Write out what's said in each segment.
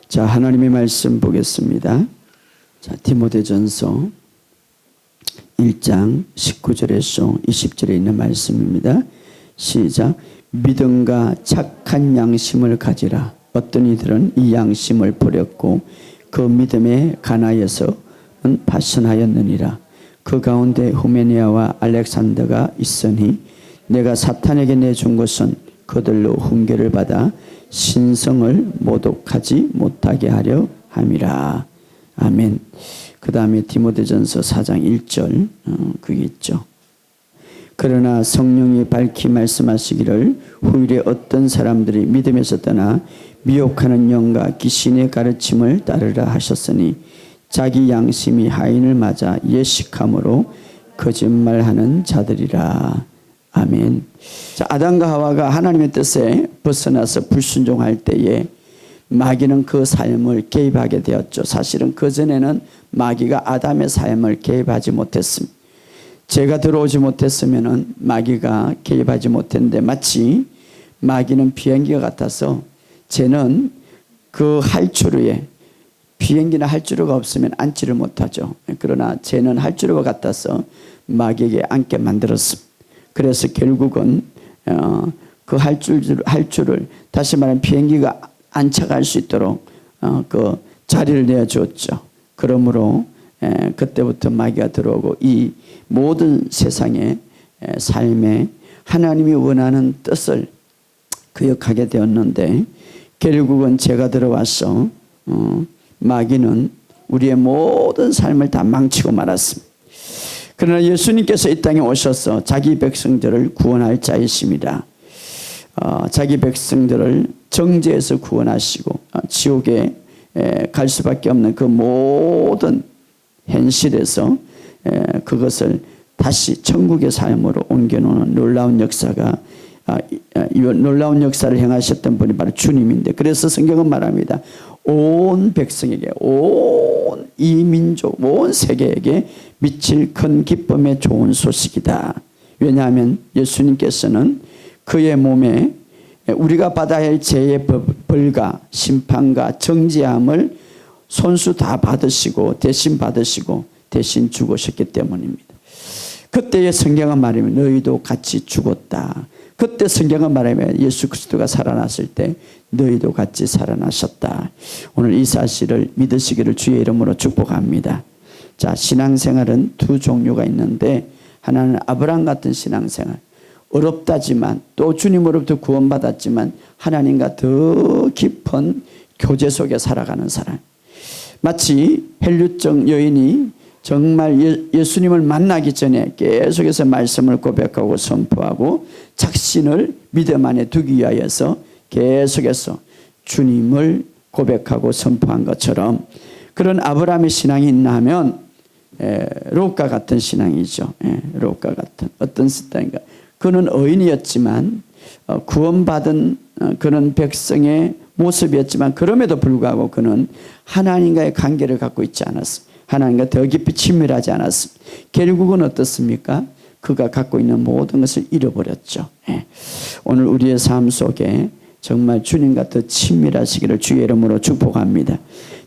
자, 하나님의 말씀 보겠습니다. 자, 디모데전서 1장 19절에서 20절에 있는 말씀입니다. 시작. 믿음과 착한 양심을 가지라. 어떤 이들은 이 양심을 버렸고 그 믿음에 가나에서는 파선하였느니라. 그 가운데 후메니아와 알렉산더가 있으니 내가 사탄에게 내준 것은 그들로 훈계를 받아 신성을 모독하지 못하게 하려 함이라. 아멘. 그 다음에 디모데전서 4장 1절 그게 있죠. 그러나 성령이 밝히 말씀하시기를 후일에 어떤 사람들이 믿음에서 떠나 미혹하는 영과 귀신의 가르침을 따르라 하셨으니 자기 양심이 하인을 맞아 예식함으로 거짓말하는 자들이라. 아멘. 자, 아담과 하와가 하나님의 뜻에 벗어나서 불순종할 때에 마귀는 그 삶을 개입하게 되었죠. 사실은 그전에는 마귀가 아담의 삶을 개입하지 못했습니다. 죄가 들어오지 못했으면 마귀가 개입하지 못했는데 마치 마귀는 비행기와 같아서 죄는 그 할주루에 비행기는 할주루가 없으면 앉지를 못하죠. 그러나 죄는 할주루와 같아서 마귀에게 앉게 만들었습니다. 그래서 결국은 그 할줄을 다시 말하면 비행기가 안착할 수 있도록 그 자리를 내어주었죠. 그러므로 그때부터 마귀가 들어오고 이 모든 세상의 삶에 하나님이 원하는 뜻을 거역하게 되었는데 결국은 죄가 들어와서 마귀는 우리의 모든 삶을 다 망치고 말았습니다. 그러나 예수님께서 이 땅에 오셔서 자기 백성들을 구원할 자이십니다. 자기 백성들을 정죄에서 구원하시고 지옥에 갈 수밖에 없는 그 모든 현실에서 그것을 다시 천국의 삶으로 옮겨놓는 놀라운 역사가 이 놀라운 역사를 행하셨던 분이 바로 주님인데, 그래서 성경은 말합니다. 온 백성에게, 온 이 민족, 온 세계에게 미칠 큰 기쁨의 좋은 소식이다. 왜냐하면 예수님께서는 그의 몸에 우리가 받아야 할 죄의 벌과 심판과 정죄함을 손수 다 받으시고 대신 받으시고 대신 죽으셨기 때문입니다. 그때의 성경은 말하면 너희도 같이 죽었다. 그때 성경은 말하면 예수 그리스도가 살아났을 때 너희도 같이 살아나셨다. 오늘 이 사실을 믿으시기를 주의 이름으로 축복합니다. 자, 신앙생활은 두 종류가 있는데 하나는 아브라함 같은 신앙생활. 어렵다지만 또 주님으로부터 구원받았지만 하나님과 더 깊은 교제 속에 살아가는 사람. 마치 헬류증 여인이 정말 예수님을 만나기 전에 계속해서 말씀을 고백하고 선포하고 작신을 믿음 안에 두기 위하여서 계속해서 주님을 고백하고 선포한 것처럼 그런 아브라함의 신앙이 있나 하면 롯과 같은 신앙이죠. 롯과 같은 어떤 스타일인가. 그는 의인이었지만 구원받은 그런 백성의 모습이었지만 그럼에도 불구하고 그는 하나님과의 관계를 갖고 있지 않았습니다. 하나님과 더 깊이 친밀하지 않았습니다. 결국은 어떻습니까? 그가 갖고 있는 모든 것을 잃어버렸죠. 오늘 우리의 삶 속에 정말 주님과 더 친밀하시기를 주의 이름으로 축복합니다.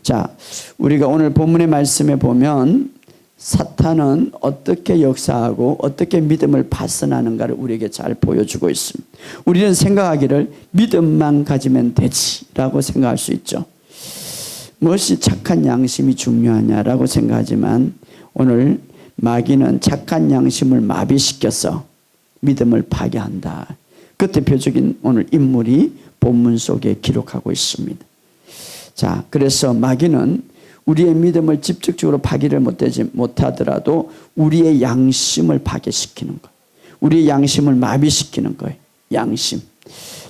자, 우리가 오늘 본문의 말씀에 보면 사탄은 어떻게 역사하고 어떻게 믿음을 파선하는가를 우리에게 잘 보여주고 있습니다. 우리는 생각하기를 믿음만 가지면 되지라고 생각할 수 있죠. 무엇이 착한 양심이 중요하냐라고 생각하지만 오늘 마귀는 착한 양심을 마비시켜서 믿음을 파괴한다. 그 대표적인 오늘 인물이 본문 속에 기록하고 있습니다. 자, 그래서 마귀는 우리의 믿음을 직접적으로 파괴를 못하더라도 우리의 양심을 파괴시키는 거예요. 우리의 양심을 마비시키는 거예요. 양심.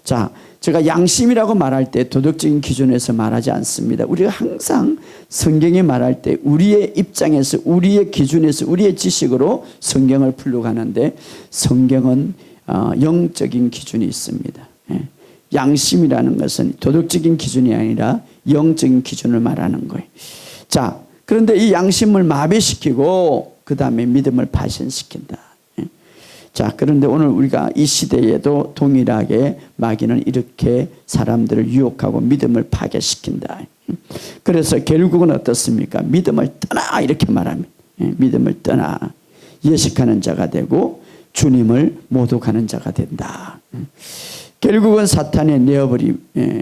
자, 제가 양심이라고 말할 때 도덕적인 기준에서 말하지 않습니다. 우리가 항상 성경이 말할 때 우리의 입장에서 우리의 기준에서 우리의 지식으로 성경을 풀어가는데 성경은 영적인 기준이 있습니다. 양심이라는 것은 도덕적인 기준이 아니라 영적인 기준을 말하는 거예요. 자, 그런데 이 양심을 마비시키고 그 다음에 믿음을 파손시킨다. 자, 그런데 오늘 우리가 이 시대에도 동일하게 마귀는 이렇게 사람들을 유혹하고 믿음을 파괴시킨다. 그래서 결국은 어떻습니까? 믿음을 떠나 이렇게 말합니다. 믿음을 떠나 예식하는 자가 되고 주님을 모독하는 자가 된다. 결국은 사탄에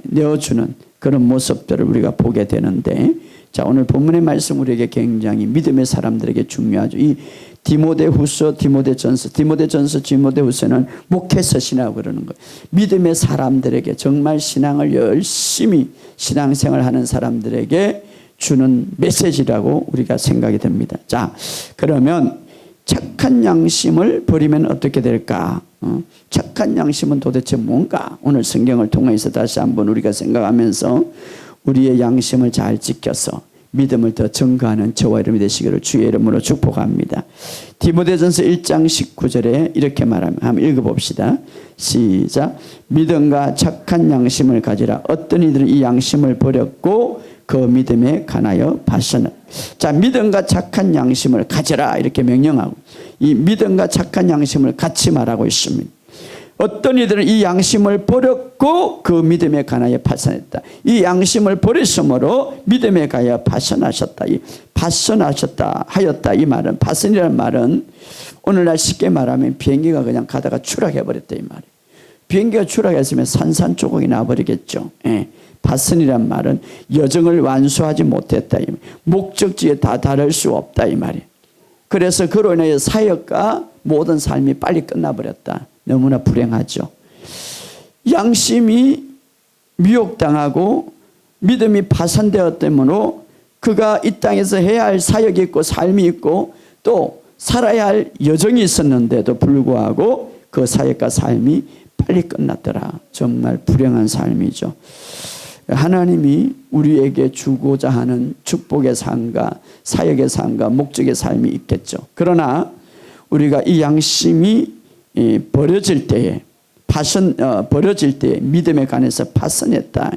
내어주는 그런 모습들을 우리가 보게 되는데, 자, 오늘 본문의 말씀 우리에게 굉장히 믿음의 사람들에게 중요하죠. 이 디모데후서, 디모데후서는 목회서시라고 그러는 거예요. 믿음의 사람들에게, 정말 신앙을 열심히 신앙생활 하는 사람들에게 주는 메시지라고 우리가 생각이 됩니다. 자, 그러면 착한 양심을 버리면 어떻게 될까? 착한 양심은 도대체 뭔가? 오늘 성경을 통해서 다시 한번 우리가 생각하면서 우리의 양심을 잘 지켜서 믿음을 더 증거하는 저와 여러분이 되시기를 주의 이름으로 축복합니다. 디모데전서 1장 19절에 이렇게 말합니다. 한번 읽어봅시다. 시작. 믿음과 착한 양심을 가지라. 어떤 이들은 이 양심을 버렸고 그 믿음에 관하여 파선을. 자, 믿음과 착한 양심을 가져라 이렇게 명령하고, 이 믿음과 착한 양심을 같이 말하고 있습니다. 어떤 이들은 이 양심을 버렸고 그 믿음에 관하여 파선했다. 이 양심을 버렸으므로 믿음에 관하여 파선하셨다. 이 파선하셨다 하였다, 이 말은, 파선이라는 말은 오늘날 쉽게 말하면 비행기가 그냥 가다가 추락해 버렸다 이 말이에요. 비행기가 추락했으면 산산조각이 나버리겠죠. 파선이란 말은 여정을 완수하지 못했다, 목적지에 다 다를 수 없다 이 말이에요. 그래서 그로 인해 사역과 모든 삶이 빨리 끝나버렸다. 너무나 불행하죠. 양심이 미혹당하고 믿음이 파산되었다므로 그가 이 땅에서 해야 할 사역이 있고 삶이 있고 또 살아야 할 여정이 있었는데도 불구하고 그 사역과 삶이 빨리 끝났더라. 정말 불행한 삶이죠. 하나님이 우리에게 주고자 하는 축복의 삶과 사역의 삶과 목적의 삶이 있겠죠. 그러나 우리가 이 양심이 버려질 때에 버려질 때에 믿음에 관해서 파선했다,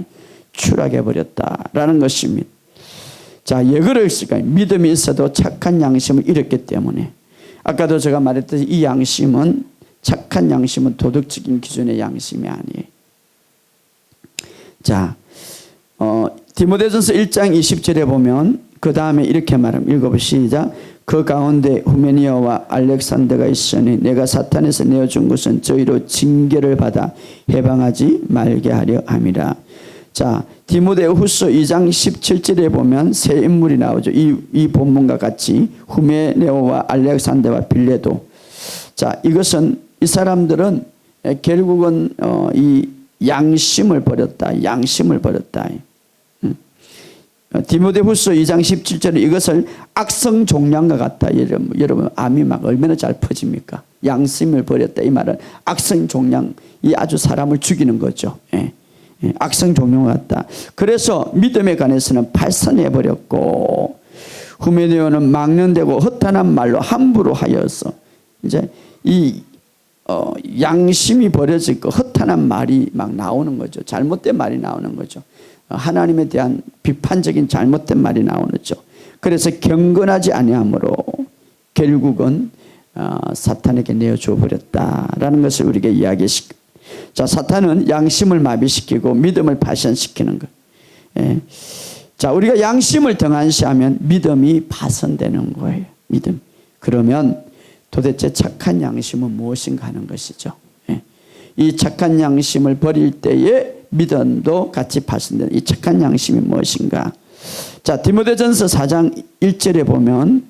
추락해버렸다라는 것입니다. 자, 왜 그랬을까요? 믿음이 있어도 착한 양심을 잃었기 때문에. 아까도 제가 말했듯이 이 양심은, 착한 양심은 도덕적인 기준의 양심이 아니에요. 자, 디모데전서 1장 20절에 보면 그 다음에 이렇게 말합니다. 읽어보시죠. 그 가운데 후메니아와 알렉산더가 있으니 내가 사탄에서 내어준 것은 저희로 징계를 받아 해방하지 말게 하려 함이라. 자, 디모데후서 2장 17절에 보면 세 인물이 나오죠. 이 본문과 같이 후메네오와 알렉산더와 빌레도. 자, 이것은, 이 사람들은 결국은 이 양심을 버렸다. 양심을 버렸다. 디모데후서 2장 17절에 이것을 악성 종양과 같다. 여러분 암이 막 얼마나 잘 퍼집니까? 양심을 버렸다. 이 말은 악성 종양이 아주 사람을 죽이는 거죠. 악성 종양과 같다. 그래서 믿음에 관해서는 파선해버렸고, 후메네오는 망령되고 허탄한 말로 함부로 하여서, 이제 이 양심이 버려지고 허탄한 말이 막 나오는 거죠. 잘못된 말이 나오는 거죠. 하나님에 대한 비판적인 잘못된 말이 나오죠. 그래서 경건하지 아니하므로 결국은 사탄에게 내어줘 버렸다라는 것을 우리에게 이야기시킵니다. 자, 사탄은 양심을 마비시키고 믿음을 파손시키는 것. 자, 우리가 양심을 등한시하면 믿음이 파손되는 거예요. 믿음. 그러면 도대체 착한 양심은 무엇인가 하는 것이죠. 이 착한 양심을 버릴 때에 믿음도 같이 파손되는 이 착한 양심이 무엇인가? 자, 디모데전서 4장 1절에 보면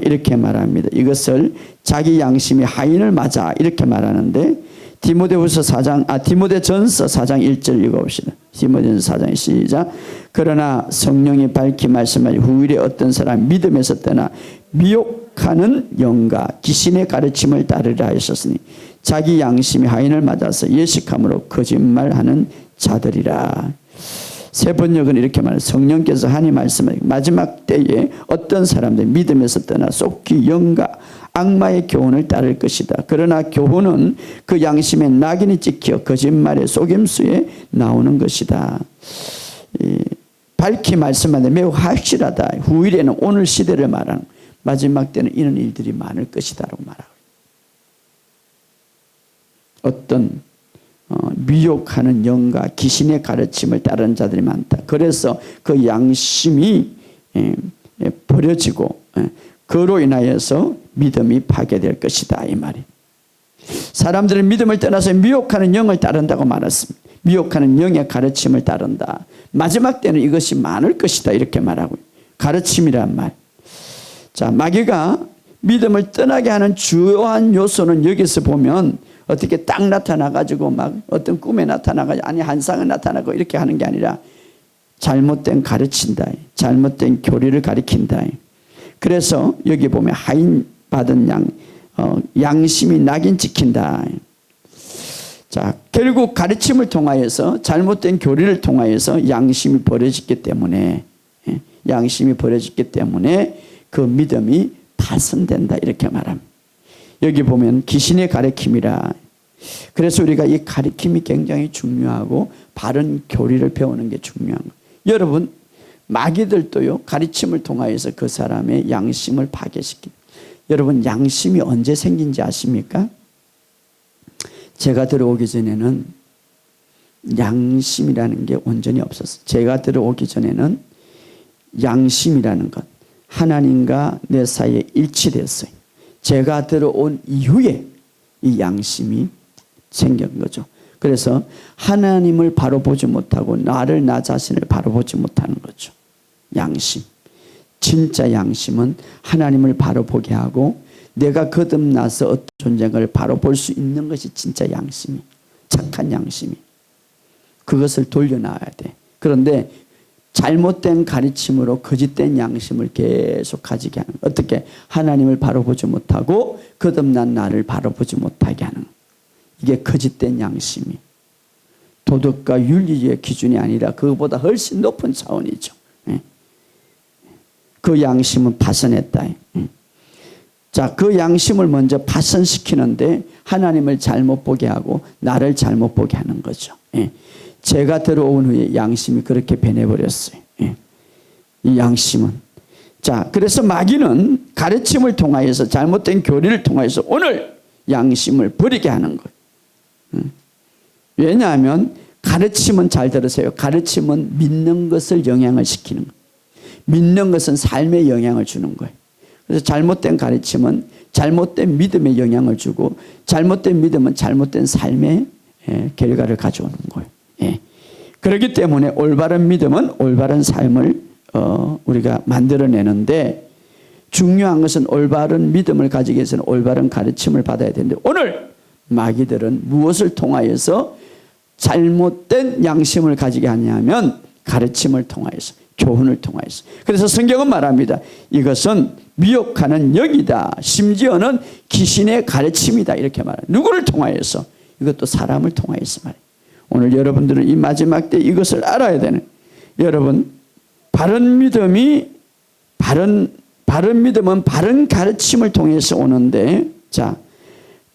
이렇게 말합니다. 이것을 자기 양심이 하인을 맞아 이렇게 말하는데, 디모데전서 4장 1절 읽어봅시다. 디모데전서 4장 시작. 그러나 성령이 밝히 말씀하시 후일에 어떤 사람 믿음에서 떠나 미혹하는 영과 귀신의 가르침을 따르라 하셨으니 자기 양심이 하인을 맞아서 예식함으로 거짓말하는 자들이라. 세 번역은 이렇게 말해요. 성령께서 하니 말씀하시고 마지막 때에 어떤 사람들 믿음에서 떠나 속기 영과 악마의 교훈을 따를 것이다. 그러나 교훈은 그 양심에 낙인이 찍혀 거짓말의 속임수에 나오는 것이다. 밝히 말씀하는데 매우 확실하다. 후일에는 오늘 시대를 말하는, 마지막 때는 이런 일들이 많을 것이다라고 말하고, 어떤 미혹하는 영과 귀신의 가르침을 따르는 자들이 많다. 그래서 그 양심이 버려지고 그로 인하여서 믿음이 파괴될 것이다 이 말이. 사람들은 믿음을 떠나서 미혹하는 영을 따른다고 말했습니다. 미혹하는 영의 가르침을 따른다. 마지막 때는 이것이 많을 것이다 이렇게 말하고 가르침이란 말. 자, 마귀가 믿음을 떠나게 하는 주요한 요소는 여기서 보면 어떻게 딱 나타나가지고 막 어떤 꿈에 나타나가지고 아니 환상에 나타나고 이렇게 하는 게 아니라 잘못된 가르친다. 잘못된 교리를 가리킨다. 그래서 여기 보면 하인 받은 양심이 낙인 찍힌다. 자, 결국 가르침을 통하여서 잘못된 교리를 통하여서 양심이 버려졌기 때문에 그 믿음이 파손된다 이렇게 말합니다. 여기 보면 귀신의 가르침이라. 그래서 우리가 이 가르침이 굉장히 중요하고 바른 교리를 배우는 게 중요한 거예요. 여러분 마귀들도요 가르침을 통하여서 그 사람의 양심을 파괴시킵니다. 여러분 양심이 언제 생긴지 아십니까? 제가 들어오기 전에는 양심이라는 게 온전히 없었어요. 제가 들어오기 전에는 양심이라는 것 하나님과 내 사이에 일치됐어요. 제가 들어온 이후에 이 양심이 생긴 거죠. 그래서 하나님을 바로 보지 못하고 나를 나 자신을 바로 보지 못하는 거죠. 양심. 진짜 양심은 하나님을 바로 보게 하고 내가 거듭나서 어떤 존재를 바로 볼 수 있는 것이 진짜 양심이. 착한 양심이. 그것을 돌려놔야 돼. 그런데 잘못된 가르침으로 거짓된 양심을 계속 가지게 하는 거예요. 어떻게? 하나님을 바로 보지 못하고 거듭난 나를 바로 보지 못하게 하는 거예요. 이게 거짓된 양심이. 도덕과 윤리의 기준이 아니라 그것보다 훨씬 높은 차원이죠. 그 양심은 파손했다. 자, 그 양심을 먼저 파손시키는데 하나님을 잘못 보게 하고 나를 잘못 보게 하는 거죠. 제가 들어온 후에 양심이 그렇게 변해버렸어요. 이 양심은. 자, 그래서 마귀는 가르침을 통하여서 잘못된 교리를 통하여서 오늘 양심을 버리게 하는 거예요. 왜냐하면 가르침은 잘 들으세요. 가르침은 믿는 것을 영향을 시키는 거예요. 믿는 것은 삶에 영향을 주는 거예요. 그래서 잘못된 가르침은 잘못된 믿음에 영향을 주고 잘못된 믿음은 잘못된 삶의 결과를 가져오는 거예요. 그렇기 때문에 올바른 믿음은 올바른 삶을 우리가 만들어내는데 중요한 것은 올바른 믿음을 가지기 위해서는 올바른 가르침을 받아야 되는데 오늘 마귀들은 무엇을 통하여서 잘못된 양심을 가지게 하냐면 가르침을 통하여서 교훈을 통하여서. 그래서 성경은 말합니다. 이것은 미혹하는 영이다. 심지어는 귀신의 가르침이다. 이렇게 말해요. 누구를 통하여서? 이것도 사람을 통하여서 말해요. 오늘 여러분들은 이 마지막 때 이것을 알아야 되는. 여러분 바른 믿음은 바른 가르침을 통해서 오는데 자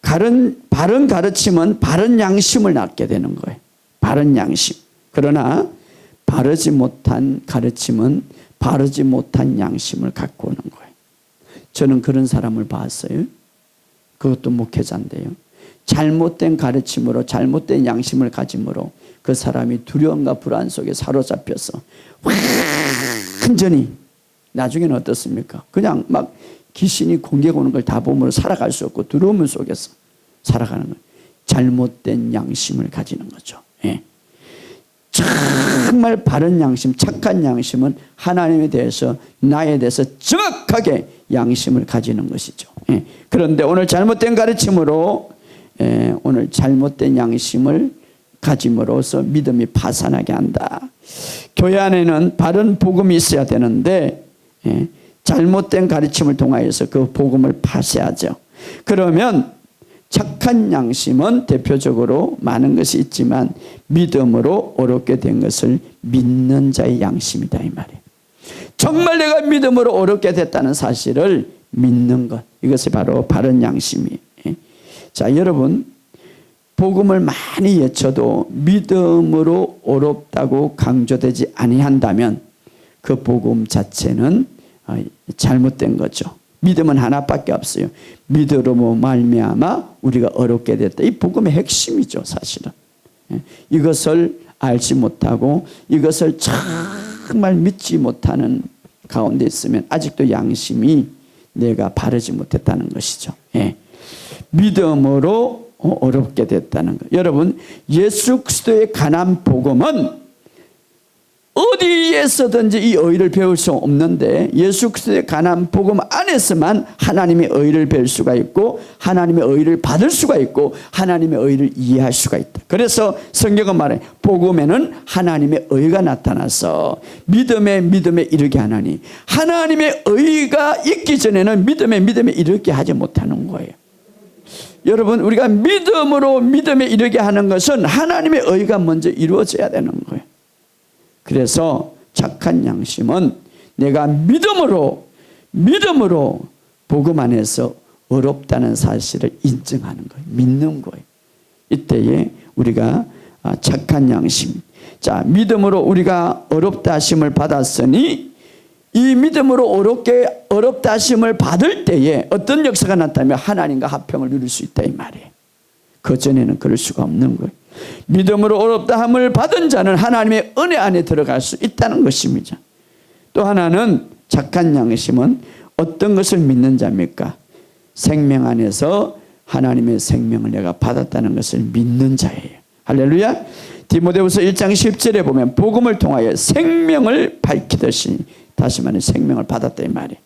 바른 가르침은 바른 양심을 낳게 되는 거예요. 바른 양심. 그러나 바르지 못한 가르침은 바르지 못한 양심을 갖고 오는 거예요. 저는 그런 사람을 봤어요. 그것도 목회자인데요. 잘못된 가르침으로 잘못된 양심을 가짐으로 그 사람이 두려움과 불안 속에 사로잡혀서 완전히 나중에는 어떻습니까? 그냥 막 귀신이 공격 오는 걸 다 보므로 살아갈 수 없고 두려움 속에서 살아가는 거예요. 잘못된 양심을 가지는 거죠. 정말 바른 양심, 착한 양심은 하나님에 대해서 나에 대해서 정확하게 양심을 가지는 것이죠. 그런데 오늘 잘못된 가르침으로 오늘 잘못된 양심을 가짐으로써 믿음이 파산하게 한다. 교회 안에는 바른 복음이 있어야 되는데 잘못된 가르침을 통하여서 그 복음을 파쇄하죠. 그러면 착한 양심은 대표적으로 많은 것이 있지만 믿음으로 어렵게 된 것을 믿는 자의 양심이다 이 말이에요. 정말 내가 믿음으로 어렵게 됐다는 사실을 믿는 것, 이것이 바로 바른 양심이에요. 자, 여러분 복음을 많이 외쳐도 믿음으로 어렵다고 강조되지 아니한다면 그 복음 자체는 잘못된 거죠. 믿음은 하나밖에 없어요. 믿음으로 말미암아 우리가 어렵게 됐다. 이 복음의 핵심이죠, 사실은. 이것을 알지 못하고 이것을 정말 믿지 못하는 가운데 있으면 아직도 양심이 내가 바르지 못했다는 것이죠. 믿음으로 어렵게 됐다는 것. 여러분, 예수 그리스도의 관한 복음은 어디에서든지 이 의를 배울 수 없는데 예수 그리스도의 관한 복음 안에서만 하나님의 의를 배울 수가 있고 하나님의 의를 받을 수가 있고 하나님의 의를 이해할 수가 있다. 그래서 성경은 말해 복음에는 하나님의 의가 나타나서 믿음에 이르게 하나니 하나님의 의가 있기 전에는 믿음에 이르게 하지 못하는 거예요. 여러분, 우리가 믿음으로 믿음에 이르게 하는 것은 하나님의 의가 먼저 이루어져야 되는 거예요. 그래서 착한 양심은 내가 믿음으로 복음 안에서 어렵다는 사실을 인정하는 거예요. 믿는 거예요. 이때에 우리가 착한 양심. 자, 믿음으로 우리가 어렵다 하심을 받았으니 이 믿음으로 어렵다 하심을 받을 때에 어떤 역사가 나타나면 하나님과 화평을 누릴 수 있다 이 말이에요. 그전에는 그럴 수가 없는 거예요. 믿음으로 어렵다 함을 받은 자는 하나님의 은혜 안에 들어갈 수 있다는 것입니다. 또 하나는 착한 양심은 어떤 것을 믿는 자입니까? 생명 안에서 하나님의 생명을 내가 받았다는 것을 믿는 자예요. 할렐루야. 디모데후서 1장 10절에 보면 복음을 통하여 생명을 밝히듯이 다시 말해 생명을 받았다 이 말이에요.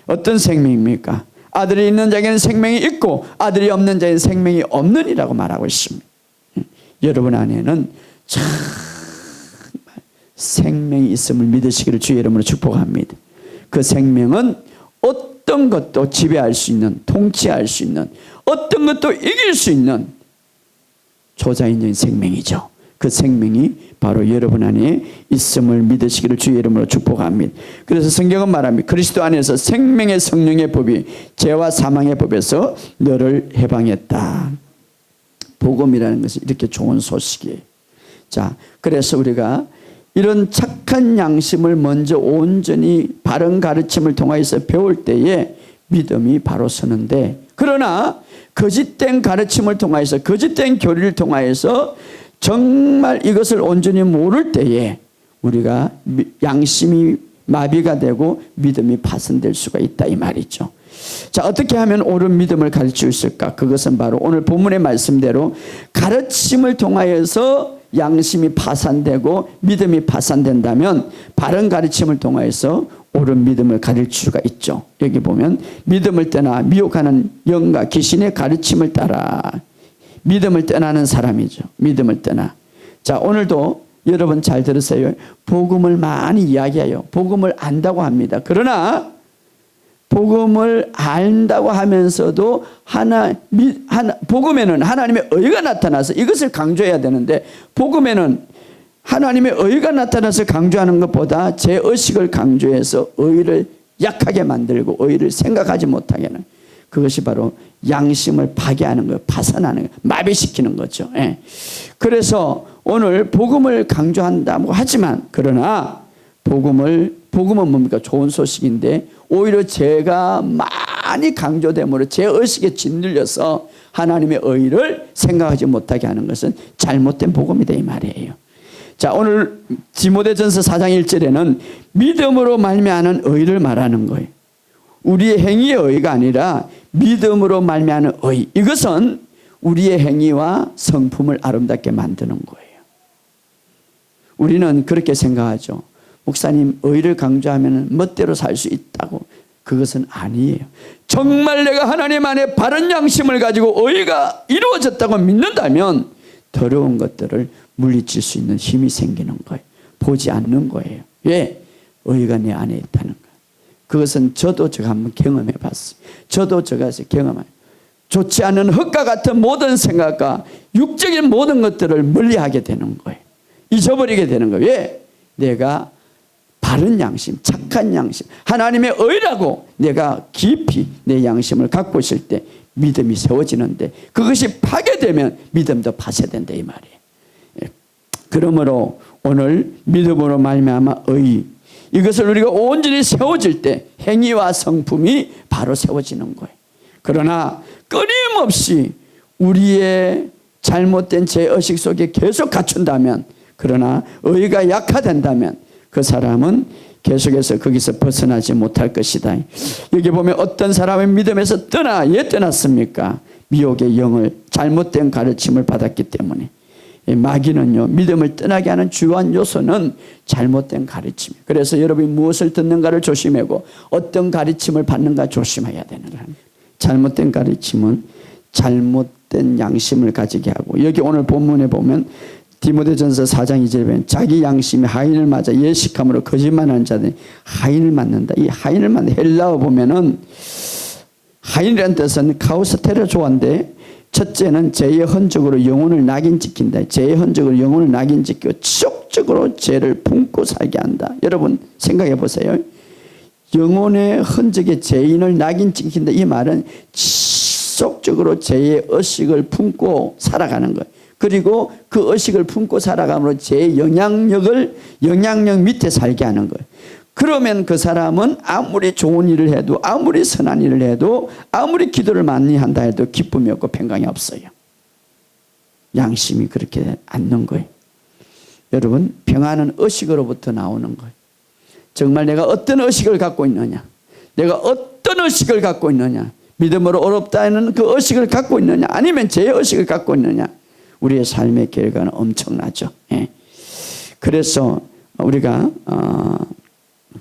어떤 생명입니까? 아들이 있는 자에게는 생명이 있고 아들이 없는 자에게는 생명이 없느니라고 말하고 있습니다. 여러분 안에는 정말 생명이 있음을 믿으시기를 주의 이름으로 축복합니다. 그 생명은 어떤 것도 지배할 수 있는, 통치할 수 있는, 어떤 것도 이길 수 있는 조자인적인 생명이죠. 그 생명이 바로 여러분 안에 있음을 믿으시기를 주의 이름으로 축복합니다. 그래서 성경은 말합니다. 그리스도 안에서 생명의 성령의 법이 죄와 사망의 법에서 너를 해방했다. 복음이라는 것은 이렇게 좋은 소식이에요. 자, 그래서 우리가 이런 착한 양심을 먼저 온전히 바른 가르침을 통해서 배울 때에 믿음이 바로 서는데, 그러나 거짓된 가르침을 통해서 거짓된 교리를 통해서 정말 이것을 온전히 모를 때에 우리가 양심이 마비가 되고 믿음이 파손될 수가 있다 이 말이죠. 자, 어떻게 하면 옳은 믿음을 가르칠 수 있을까? 그것은 바로 오늘 본문의 말씀대로 가르침을 통하여서 양심이 파산되고 믿음이 파산된다면 바른 가르침을 통하여서 옳은 믿음을 가르칠 수가 있죠. 여기 보면 믿음을 떠나 미혹하는 영과 귀신의 가르침을 따라 믿음을 떠나는 사람이죠. 믿음을 떠나. 자, 오늘도 여러분 잘 들으세요. 복음을 많이 이야기해요. 복음을 안다고 합니다. 그러나 복음을 안다고 하면서도 복음에는 하나님의 의가 나타나서 이것을 강조해야 되는데, 복음에는 하나님의 의가 나타나서 강조하는 것보다 제 의식을 강조해서 의를 약하게 만들고 의를 생각하지 못하게 하는, 그것이 바로 양심을 파괴하는 거예요. 파산하는 거예요. 마비시키는 거죠. 그래서 오늘 복음을 강조한다고 하지만, 그러나 복음은 뭡니까? 좋은 소식인데 오히려 제가 많이 강조됨으로 제 의식에 짓눌려서 하나님의 의를 생각하지 못하게 하는 것은 잘못된 복음이다 이 말이에요. 자, 오늘 디모데전서 4장 1절에는 믿음으로 말미암는 의를 말하는 거예요. 우리의 행위의 의가 아니라 믿음으로 말미암는 의. 이것은 우리의 행위와 성품을 아름답게 만드는 거예요. 우리는 그렇게 생각하죠. 목사님, 의를 강조하면 멋대로 살 수 있다고. 그것은 아니에요. 정말 내가 하나님 안에 바른 양심을 가지고 의가 이루어졌다고 믿는다면 더러운 것들을 물리칠 수 있는 힘이 생기는 거예요. 보지 않는 거예요. 왜? 의가 내 안에 있다는 거예요. 그것은 저도 제가 한번 경험해 봤어요. 저도 제가서 경험해요. 좋지 않은 흙과 같은 모든 생각과 육적인 모든 것들을 멀리하게 되는 거예요. 잊어버리게 되는 거예요. 왜? 내가 바른 양심, 착한 양심, 하나님의 의라고 내가 깊이 내 양심을 갖고 있을 때 믿음이 세워지는데, 그것이 파괴되면 믿음도 파쇄된다 이 말이에요. 그러므로 오늘 믿음으로 말미암아 의, 이것을 우리가 온전히 세워질 때 행위와 성품이 바로 세워지는 거예요. 그러나 끊임없이 우리의 잘못된 죄의식 속에 계속 갇힌다면, 그러나 의가 약화된다면 그 사람은 계속해서 거기서 벗어나지 못할 것이다. 여기 보면 어떤 사람은 믿음에서 왜 떠났습니까? 미혹의 영을, 잘못된 가르침을 받았기 때문에. 마귀는요, 믿음을 떠나게 하는 주요한 요소는 잘못된 가르침. 그래서 여러분이 무엇을 듣는가를 조심하고 어떤 가르침을 받는가 조심해야 되는 거예요. 잘못된 가르침은 잘못된 양심을 가지게 하고, 여기 오늘 본문에 보면 디모데전서 4장 2절에 보면 자기 양심이 하인을 맞아 예식함으로 거짓말하는 자들이 하인을 맞는다. 이 하인을 맞는 헬라어 보면은 하인이라는 뜻은 카우스테르조인데, 첫째는 죄의 흔적으로 영혼을 낙인짓긴다. 죄의 흔적으로 영혼을 낙인짓고 지속적으로 죄를 품고 살게 한다. 여러분 생각해 보세요. 영혼의 흔적에 죄인을 낙인찍힌다. 이 말은 지속적으로 죄의 의식을 품고 살아가는 거예요. 그리고 그 의식을 품고 살아감으로 죄의 영향력 밑에 살게 하는 거예요. 그러면 그 사람은 아무리 좋은 일을 해도, 아무리 선한 일을 해도, 아무리 기도를 많이 한다 해도 기쁨이 없고 평강이 없어요. 양심이 그렇게 않는 거예요. 여러분, 평안은 의식으로부터 나오는 거예요. 정말 내가 어떤 의식을 갖고 있느냐, 내가 어떤 의식을 갖고 있느냐, 믿음으로 어렵다는 그 의식을 갖고 있느냐, 아니면 죄의 의식을 갖고 있느냐, 우리의 삶의 결과는 엄청나죠. 예. 그래서 우리가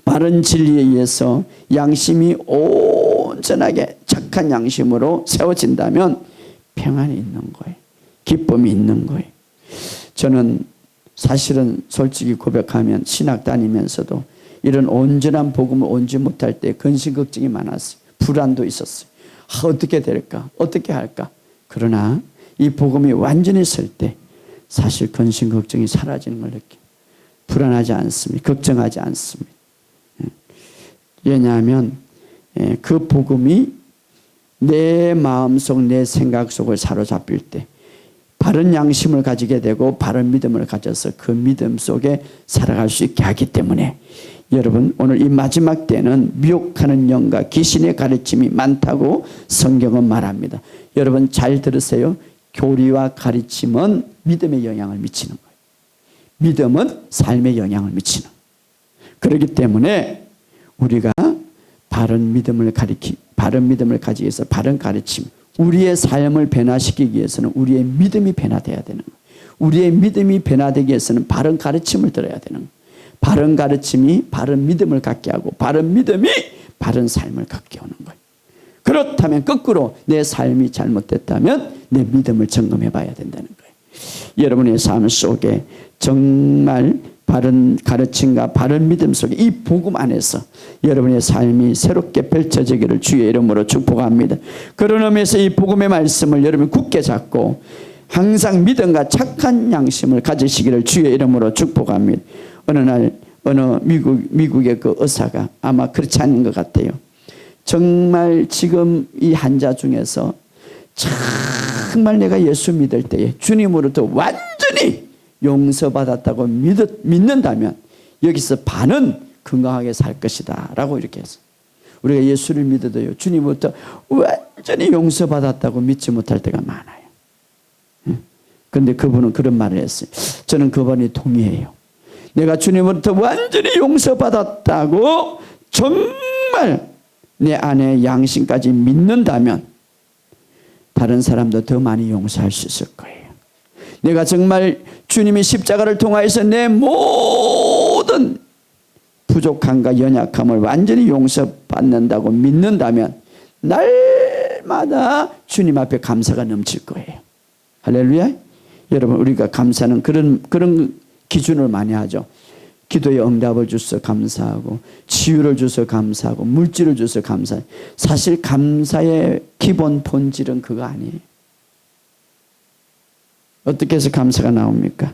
바른 진리에 의해서 양심이 온전하게 착한 양심으로 세워진다면 평안이 있는 거예요. 기쁨이 있는 거예요. 저는 사실은 솔직히 고백하면 신학 다니면서도 이런 온전한 복음을 온지 못할 때 근심 걱정이 많았어요. 불안도 있었어요. 어떻게 될까? 어떻게 할까? 그러나 이 복음이 완전히 설 때 사실 근심 걱정이 사라지는 걸 느껴요. 불안하지 않습니다. 걱정하지 않습니다. 왜냐하면 그 복음이 내 마음속, 내 생각 속을 사로잡힐 때 바른 양심을 가지게 되고 바른 믿음을 가져서 그 믿음 속에 살아갈 수 있게 하기 때문에, 여러분 오늘 이 마지막 때는 미혹하는 영과 귀신의 가르침이 많다고 성경은 말합니다. 여러분 잘 들으세요. 교리와 가르침은 믿음에 영향을 미치는 거예요. 믿음은 삶에 영향을 미치는 거예요. 그렇기 때문에 우리가 바른 믿음을 가지기 위해서 바른 가르침, 우리의 삶을 변화시키기 위해서는 우리의 믿음이 변화되어야 되는 거예요. 우리의 믿음이 변화되기 위해서는 바른 가르침을 들어야 되는 거예요. 바른 가르침이 바른 믿음을 갖게 하고 바른 믿음이 바른 삶을 갖게 하는 거예요. 그렇다면 거꾸로 내 삶이 잘못됐다면 내 믿음을 점검해 봐야 된다는 거예요. 여러분의 삶 속에 정말 바른 가르침과 바른 믿음 속에 이 복음 안에서 여러분의 삶이 새롭게 펼쳐지기를 주의 이름으로 축복합니다. 그런 의미에서 이 복음의 말씀을 여러분 굳게 잡고 항상 믿음과 착한 양심을 가지시기를 주의 이름으로 축복합니다. 어느 날 어느 미국의 그 의사가, 아마 그렇지 않은 것 같아요. 정말 지금 이 환자 중에서 정말 내가 예수 믿을 때에 주님으로부터 완전히 용서받았다고 믿는다면 여기서 반은 건강하게 살 것이다 라고 이렇게 했어요. 우리가 예수를 믿어도요, 주님으로부터 완전히 용서받았다고 믿지 못할 때가 많아요. 그런데 그분은 그런 말을 했어요. 저는 그분이 동의해요. 내가 주님으로부터 완전히 용서받았다고 정말 내 안에 양심까지 믿는다면 다른 사람도 더 많이 용서할 수 있을 거예요. 내가 정말 주님이 십자가를 통하여서 내 모든 부족함과 연약함을 완전히 용서받는다고 믿는다면 날마다 주님 앞에 감사가 넘칠 거예요. 할렐루야. 여러분, 우리가 감사는 그런 기준을 많이 하죠. 기도에 응답을 주셔서 감사하고, 치유를 주셔서 감사하고, 물질을 주셔서 감사해요. 사실 감사의 기본 본질은 그거 아니에요. 어떻게 해서 감사가 나옵니까?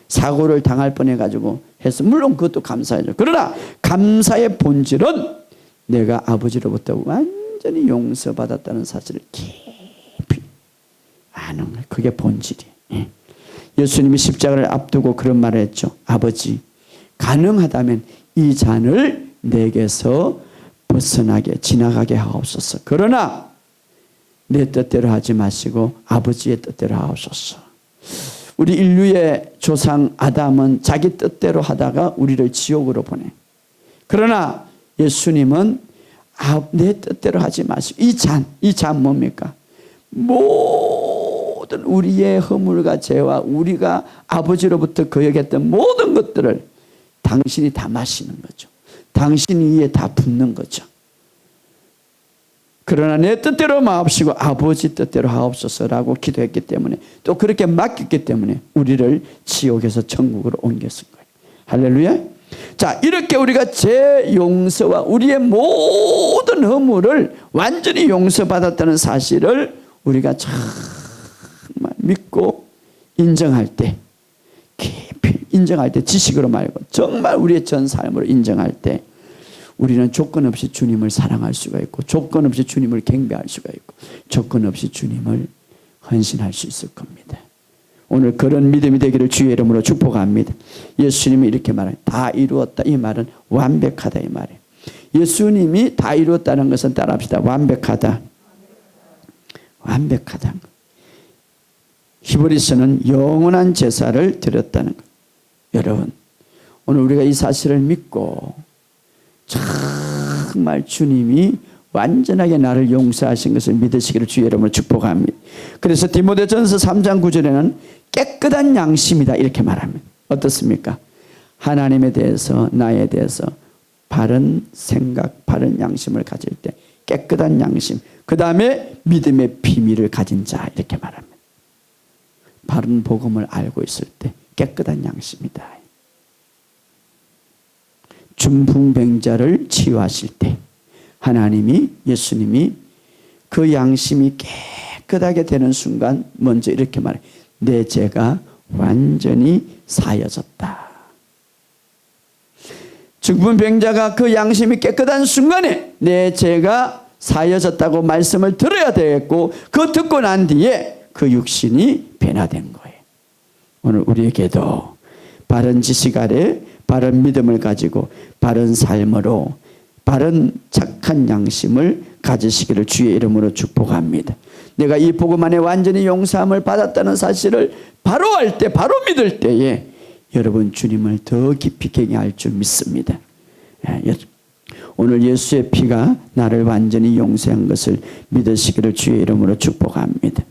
사고를 당할 뻔해가지고 해서 물론 그것도 감사하죠. 그러나 감사의 본질은 내가 아버지로부터 완전히 용서받았다는 사실을 깊이 아는 거예요. 그게 본질이에요. 예수님이 십자가를 앞두고 그런 말을 했죠. 아버지, 가능하다면 이 잔을 내게서 벗어나게 지나가게 하옵소서. 그러나 내 뜻대로 하지 마시고 아버지의 뜻대로 하옵소서. 우리 인류의 조상 아담은 자기 뜻대로 하다가 우리를 지옥으로 보내. 그러나 예수님은 내 뜻대로 하지 마시고 이 잔 뭡니까? 모든 우리의 허물과 죄와 우리가 아버지로부터 거역했던 모든 것들을 당신이 다 마시는 거죠. 당신 위에 다 붓는 거죠. 그러나 내 뜻대로 마옵시고 아버지 뜻대로 하옵소서라고 기도했기 때문에 또 그렇게 맡겼기 때문에 우리를 지옥에서 천국으로 옮겼을 거예요. 할렐루야. 자, 이렇게 우리가 죄 용서와 우리의 모든 허물을 완전히 용서받았다는 사실을 우리가 정말 믿고 인정할 때, 깊이 인정할 때, 지식으로 말고 정말 우리의 전 삶으로 인정할 때 우리는 조건 없이 주님을 사랑할 수가 있고 조건 없이 주님을 경배할 수가 있고 조건 없이 주님을 헌신할 수 있을 겁니다. 오늘 그런 믿음이 되기를 주의 이름으로 축복합니다. 예수님이 이렇게 말해요. 다 이루었다. 이 말은 완벽하다 이 말이에요. 예수님이 다 이루었다는 것은 따라합시다. 완벽하다. 완벽하다. 히브리서는 영원한 제사를 드렸다는 것. 여러분, 오늘 우리가 이 사실을 믿고 정말 주님이 완전하게 나를 용서하신 것을 믿으시기를 주의 이름으로 축복합니다. 그래서 디모데전서 3장 9절에는 깨끗한 양심이다 이렇게 말합니다. 어떻습니까? 하나님에 대해서 나에 대해서 바른 생각, 바른 양심을 가질 때 깨끗한 양심, 그 다음에 믿음의 비밀을 가진 자 이렇게 말합니다. 바른 복음을 알고 있을 때 깨끗한 양심이다. 중풍병자를 치유하실 때 하나님이 예수님이 그 양심이 깨끗하게 되는 순간 먼저 이렇게 말해. 내 죄가 완전히 사여졌다. 중풍병자가 그 양심이 깨끗한 순간에 내 죄가 사여졌다고 말씀을 들어야 되겠고 그 듣고 난 뒤에 그 육신이 변화된 거예요. 오늘 우리에게도 바른 지식 아래 바른 믿음을 가지고 바른 삶으로 바른 착한 양심을 가지시기를 주의 이름으로 축복합니다. 내가 이 복음 안에 완전히 용서함을 받았다는 사실을 바로 알 때, 바로 믿을 때에 여러분 주님을 더 깊이 경외할 줄 믿습니다. 오늘 예수의 피가 나를 완전히 용서한 것을 믿으시기를 주의 이름으로 축복합니다.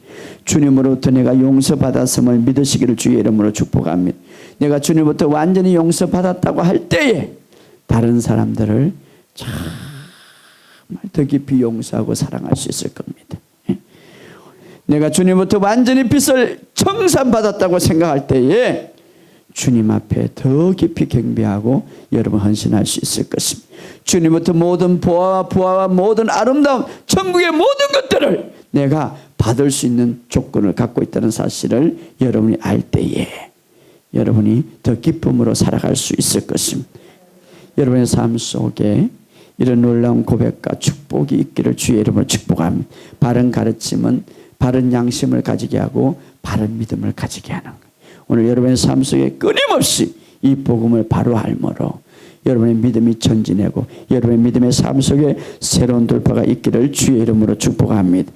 주님으로부터 내가 용서받았음을 믿으시기를 주의 이름으로 축복합니다. 내가 주님으로부터 완전히 용서받았다고 할 때에 다른 사람들을 정말 더 깊이 용서하고 사랑할 수 있을 겁니다. 내가 주님으로부터 완전히 빚을 청산받았다고 생각할 때에 주님 앞에 더 깊이 경배하고 여러분 헌신할 수 있을 것입니다. 주님부터 모든 부하와 모든 아름다움 천국의 모든 것들을 내가 받을 수 있는 조건을 갖고 있다는 사실을 여러분이 알 때에 여러분이 더 기쁨으로 살아갈 수 있을 것입니다. 여러분의 삶 속에 이런 놀라운 고백과 축복이 있기를 주의 이름으로 축복합니다. 바른 가르침은 바른 양심을 가지게 하고 바른 믿음을 가지게 하는 거예요. 오늘 여러분의 삶 속에 끊임없이 이 복음을 바로 알므로 여러분의 믿음이 전진하고 여러분의 믿음의 삶 속에 새로운 돌파가 있기를 주의 이름으로 축복합니다.